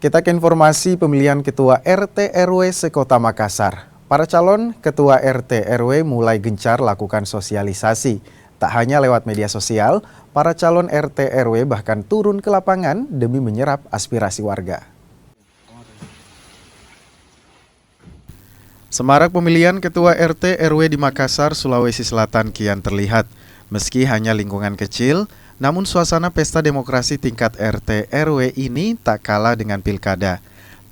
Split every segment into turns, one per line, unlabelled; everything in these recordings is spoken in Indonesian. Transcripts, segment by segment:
Kita ke informasi pemilihan Ketua RT RW sekota Makassar. Para calon Ketua RT RW mulai gencar lakukan sosialisasi. Tak hanya lewat media sosial, para calon RT RW bahkan turun ke lapangan demi menyerap aspirasi warga. Semarak pemilihan Ketua RT RW di Makassar, Sulawesi Selatan kian terlihat. Meski hanya lingkungan kecil, namun suasana pesta demokrasi tingkat RT RW ini tak kalah dengan pilkada.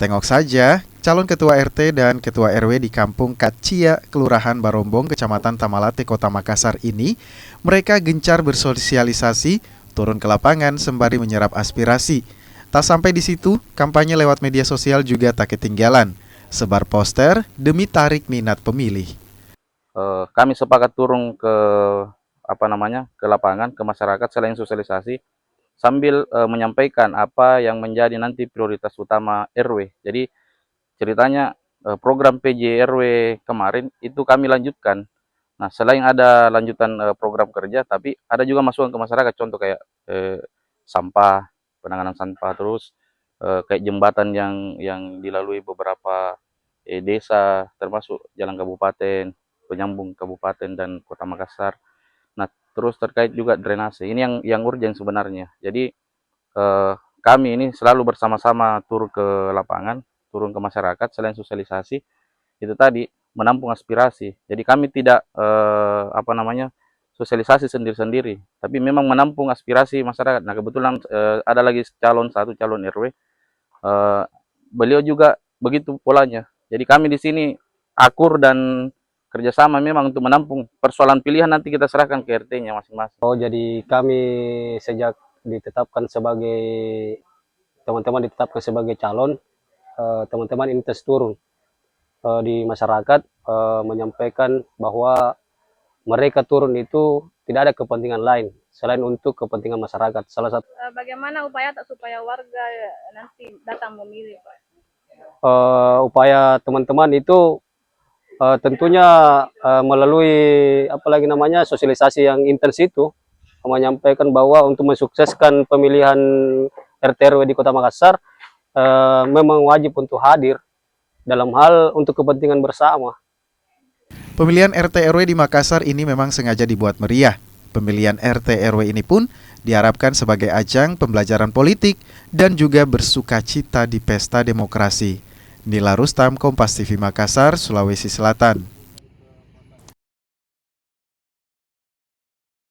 Tengok saja, calon Ketua RT dan Ketua RW di Kampung Kacia, Kelurahan Barombong, Kecamatan Tamalate, Kota Makassar ini, mereka gencar bersosialisasi, turun ke lapangan sembari menyerap aspirasi. Tak sampai di situ, kampanye lewat media sosial juga tak ketinggalan. Sebar poster demi tarik minat pemilih.
Kami sepakat turun ke ke lapangan, ke masyarakat selain sosialisasi, sambil menyampaikan apa yang menjadi nanti prioritas utama RW. Jadi ceritanya program PJ RW kemarin itu kami lanjutkan. Nah, selain ada lanjutan program kerja, tapi ada juga masukan ke masyarakat, contoh kayak sampah, penanganan sampah, terus kayak jembatan yang dilalui beberapa desa, termasuk jalan kabupaten, penyambung kabupaten dan kota Makassar. Nah, terus terkait juga drainase, ini yang urgent sebenarnya. Jadi kami ini selalu bersama-sama turun ke lapangan, turun ke masyarakat, selain sosialisasi, itu tadi menampung aspirasi. Jadi kami tidak sosialisasi sendiri-sendiri, tapi memang menampung aspirasi masyarakat. Nah, kebetulan ada lagi satu calon RW, beliau juga begitu polanya. Jadi kami di sini akur dan kerjasama memang untuk menampung persoalan pilihan, nanti kita serahkan ke RT-nya masing-masing.
Jadi kami sejak ditetapkan sebagai calon, teman-teman ini terus turun di masyarakat, menyampaikan bahwa mereka turun itu tidak ada kepentingan lain selain untuk kepentingan masyarakat. Salah satu
bagaimana upaya supaya warga nanti datang memilih, Pak?
Upaya teman-teman itu tentunya melalui sosialisasi yang intens itu, menyampaikan bahwa untuk mensukseskan pemilihan RT RW di Kota Makassar memang wajib untuk hadir dalam hal untuk kepentingan bersama.
Pemilihan RT RW di Makassar ini memang sengaja dibuat meriah. Pemilihan RT RW ini pun diharapkan sebagai ajang pembelajaran politik dan juga bersukacita di pesta demokrasi. Nila Rustam, Kompas TV Makassar, Sulawesi Selatan.